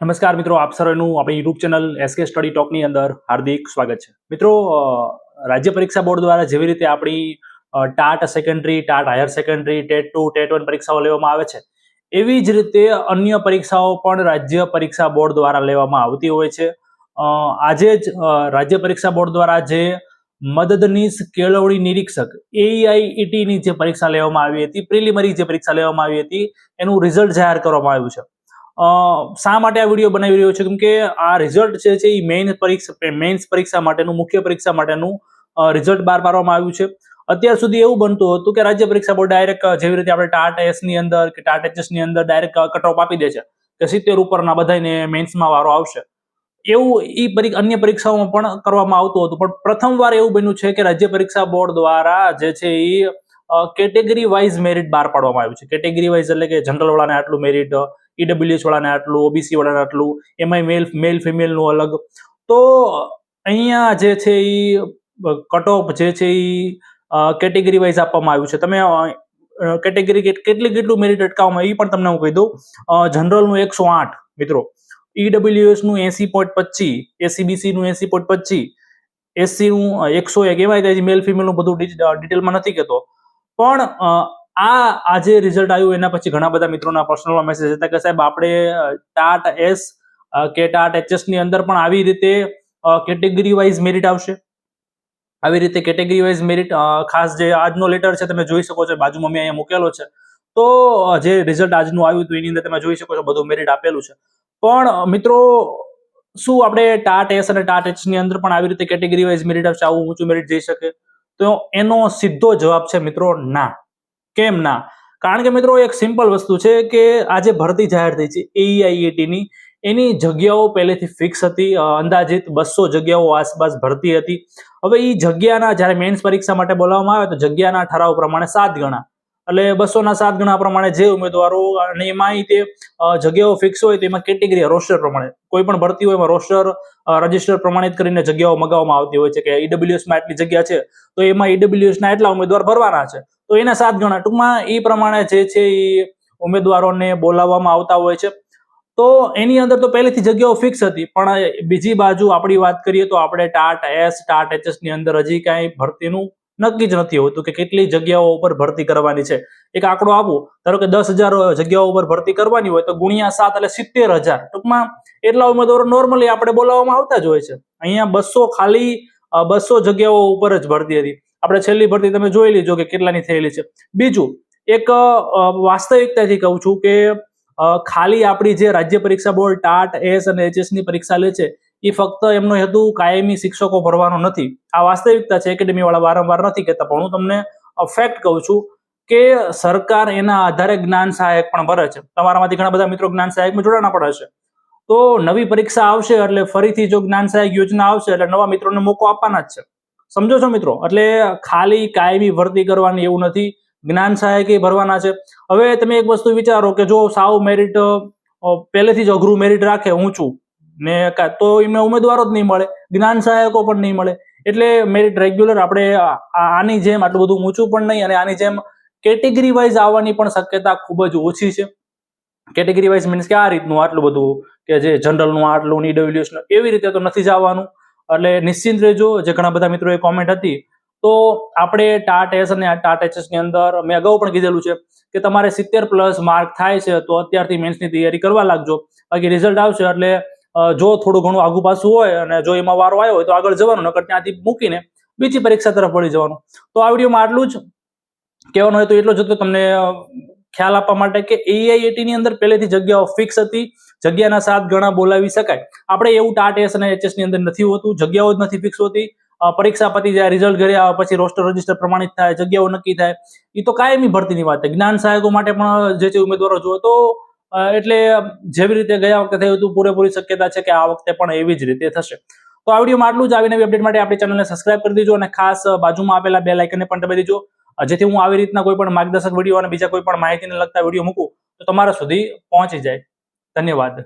નમસ્કાર મિત્રો, આપ સર્વેનું આપણી યુટ્યુબ ચેનલ એસકે સ્ટડી ટોકની અંદર હાર્દિક સ્વાગત છે. મિત્રો, રાજ્ય પરીક્ષા બોર્ડ દ્વારા જેવી રીતે આપણી TAT secondary, TAT higher secondary, TET 2, TET 1 પરીક્ષાઓ લેવામાં આવે છે, એવી જ રીતે અન્ય પરીક્ષાઓ પણ રાજ્ય પરીક્ષા બોર્ડ દ્વારા લેવામાં આવતી હોય છે. આજે જ રાજ્ય પરીક્ષા બોર્ડ દ્વારા જે મદદનીશ કેળવણી નિરીક્ષક AEIET ની જે પરીક્ષા લેવામાં આવી હતી, પ્રિલિમરી જે પરીક્ષા લેવામાં આવી હતી, એનું રિઝલ્ટ જાહેર કરવામાં આવ્યું છે. શા માટે આ વિડીયો બનાવી રહ્યો છે? કેમ કે આ રિઝલ્ટ છે એ મેઇન્સ પરીક્ષા માટેનું, મુખ્ય પરીક્ષા માટેનું રિઝલ્ટ બહાર પાડવામાં આવ્યું છે. અત્યાર સુધી એવું બનતું હતું કે રાજ્ય પરીક્ષા બોર્ડ ડાયરેક્ટ જેવી રીતે આપણે ટાટ એસ ની અંદર કે ટાટ એચએસ ની અંદર ડાયરેક્ટ કટ ઓફ આપી દે છે કે 70 ઉપરના બધાને મેઇન્સમાં વારો આવશે. એવું અન્ય પરીક્ષાઓમાં પણ કરવામાં આવતું હતું, પણ પ્રથમવાર એવું બન્યું છે કે રાજ્ય પરીક્ષા બોર્ડ દ્વારા જે છે એ કેટેગરી વાઇઝ મેરિટ બહાર પાડવામાં આવ્યું છે. કેટેગરી વાઇઝ એટલે કે જનરલ વાળાને આટલું મેરિટ, EWS વાળાને આટલું, OBC વાળાને આટલું, એમાંય મેલ ફિમેલનું અલગ. તો અહીંયા જે છે એ કટ ઓફ જે છે એ કેટેગરી વાઇઝ આપવામાં આવ્યું છે. તમે કેટેગરી કેટલું મેરિટ અટકાવવામાં એ પણ તમને હું કહી દઉં. જનરલનું 108 મિત્રો, EWS નું 80.25, ACBC નું 80.25, SC નું 101, એમાં મેલ ફિમેલનું બધું ડિટેલમાં નથી કહેતો. પણ આજે રિઝલ્ટ આવ્યું એના પછી ઘણા બધા મિત્રોના પર્સનલ મેસેજ હતા કે સાહેબ આપણે ટાટ એસ કે ટાટ એચએસ ની અંદર પણ આવી રીતે કેટેગરી વાઇઝ મેરિટ આવશે. આવી રીતે કેટેગરી વાઇઝ મેરિટ, ખાસ જે આજનો લેટર છે તમે જોઈ શકો છો, બાજુમાં મેં અહીંયા મૂકેલો છે. તો જે રિઝલ્ટ આજનું આવ્યું હતું એની અંદર તમે જોઈ શકો છો બધું મેરિટ આપેલું છે. પણ મિત્રો, શું આપણે ટાટ એસ અને ટાટ એચ ની અંદર પણ આવી રીતે કેટેગરી વાઇઝ મેરિટ આવશે, આવું ઊંચું મેરિટ જઈ શકે? તો એનો સીધો જવાબ છે મિત્રો, ના. કેમ ના? કારણ કે મિત્રો, એક સિમ્પલ વસ્તુ છે કે આજે ભરતી જાહેર થઈ છે AEIET ની, એની જગ્યાઓ પહેલેથી ફિક્સ હતી. અંદાજિત 200 જગ્યાઓ આસપાસ ભરતી હતી. હવે એ જગ્યાના જ્યારે મેન્સ પરીક્ષા માટે બોલાવવામાં આવે તો જગ્યાના ઠરાવ પ્રમાણે 7 ગણા, એટલે 200 ના 7 ગણા પ્રમાણે જે ઉમેદવારો, અને એમાં તે જગ્યાઓ ફિક્સ હોય તો એમાં કેટેગરી રોસ્ટર પ્રમાણે કોઈ પણ ભરતી હોય એમાં રોસ્ટર રજિસ્ટર પ્રમાણિત કરીને જગ્યાઓ મગાવવામાં આવતી હોય છે કે EWS માં એટલી જગ્યા છે તો એમાં EWS ના એટલા ઉમેદવાર ભરવાના છે, તો એના 7 ગણા. ટૂંકમાં એ પ્રમાણે જે છે એ ઉમેદવારોને બોલાવવામાં આવતા હોય છે. તો એની અંદર તો પહેલેથી જગ્યાઓ ફિક્સ હતી. પણ બીજી બાજુ આપણી વાત કરીએ તો આપણે ટાટ એસ, ટાટ એચએસ ની અંદર હજી કાંઈ ભરતીનું નક્કી જ નથી હોતું કે કેટલી જગ્યાઓ ઉપર ભરતી કરવાની છે. એક આંકડો આપું, ધારો કે 10,000 જગ્યાઓ ઉપર ભરતી કરવાની હોય તો ગુણ્યા 7 એટલે 70,000. ટૂંકમાં એટલા ઉમેદવારો નોર્મલી આપણે બોલાવવામાં આવતા જ હોય છે. અહીંયા ખાલી 200 જગ્યાઓ ઉપર જ ભરતી હતી. આપણે છેલ્લી ભરતી તમે જોઈ લીજો કે કેટલાની થયેલી છે. બીજું એક વાસ્તવિકતાથી કહું છું કે ખાલી આપણી જે રાજ્ય પરીક્ષા બોર્ડ ટાટ એસ અને એચએસ ની પરીક્ષા લે છે એ ફક્ત એમનો હેતુ કાયમી શિક્ષકો ભરવાનો નથી. આ વાસ્તવિકતા છે, એકેડેમી વાળા વારંવાર નથી કહેતા, પણ હું તમને ફેક્ટ કહું છું કે સરકાર એના આધારે જ્ઞાન સહાયક પણ ભરે છે. તમારામાંથી ઘણા બધા મિત્રો જ્ઞાન સહાયકમાં જોડાણા પણ હશે. તો નવી પરીક્ષા આવશે એટલે ફરીથી જો જ્ઞાન સહાયક યોજના આવશે એટલે નવા મિત્રોને મોકો આપવાના જ છે. સમજો છો મિત્રો? એટલે ખાલી કાયમી ભરતી કરવાની એવું નથી, જ્ઞાન સહાયક ભરવાના છે. હવે તમે એક વસ્તુ વિચારો કે જો સાવ મેરિટ પહેલેથી જ અઘરું મેરિટ રાખે, ઊંચું, ને તો એમને ઉમેદવારો જ નહીં મળે, જ્ઞાન સહાયકો પણ નહીં મળે. એટલે મેરિટ રેગ્યુલર આપણે આની જેમ આટલું બધું ઊંચું પણ નહીં, અને આની જેમ કેટેગરી વાઇઝ આવવાની પણ શક્યતા ખૂબ જ ઓછી છે. કેટેગરી વાઇઝ મીન્સ કે આ રીતનું આટલું બધું કે જે જનરલનું આટલું, EWS નું, એવી રીતે તો નથી જ આવવાનું. એટલે નિશ્ચિંત રહેજો. જે ઘણા બધા મિત્રોએ કોમેન્ટ હતી, તો આપણે ટાટ એસ અને ટાટ એચએસ ની અંદર મેં અગાઉ પણ કીધેલું છે કે તમારે 70+ માર્ક થાય છે તો અત્યારથી મેન્સની તૈયારી કરવા લાગજો. બાકી રિઝલ્ટ આવશે એટલે જો થોડું ઘણું આગુ પાછું હોય અને જો એમાં વારો આવ્યો હોય તો આગળ જવાનું, નકર ત્યાંથી મૂકીને બીજી પરીક્ષા તરફ વળી જવાનું. તો આ વિડીયોમાં આટલું જ કહેવાનું હોય તો એટલો જ હતો, તમને ખ્યાલ આપવા માટે કે AEIET ની અંદર પહેલેથી જગ્યાઓ ફિક્સ હતી, જગ્યાના 7 ગણા બોલાવી શકાય. આપણે એવું ટાટ એસ અને એચએસ ની અંદર નથી હોતું, જગ્યાઓ જ નથી ફિક્સ હોતી. પરીક્ષા પતી જાય, રિઝલ્ટ ઘરે આવે પછી રોસ્ટર રજિસ્ટર પ્રમાણિત થાય, જગ્યાઓ નક્કી થાય. એ તો કાયમી ભરતીની વાત છે. જ્ઞાન સહાયકો માટે પણ જે છે ઉમેદવારો જુઓ તો એટલે જેવી રીતે ગયા વખતે થયું હતું પૂરેપૂરી શક્યતા છે કે આ વખતે પણ એવી જ રીતે થશે. તો આ વિડીયોમાં આટલું જ. આવી નવી અપડેટ માટે આપણી ચેનલને સબસ્ક્રાઇબ કરી દેજો અને ખાસ બાજુમાં આપેલા બેલ આઇકનને પણ દબાવી દેજો, જેથી હું આવી રીતના કોઈ પણ માર્ગદર્શક વિડીયો અને બીજા કોઈ પણ માહિતીને લગતા વિડીયો મૂકું તો તમારા સુધી પહોંચી જાય. ધન્યવાદ.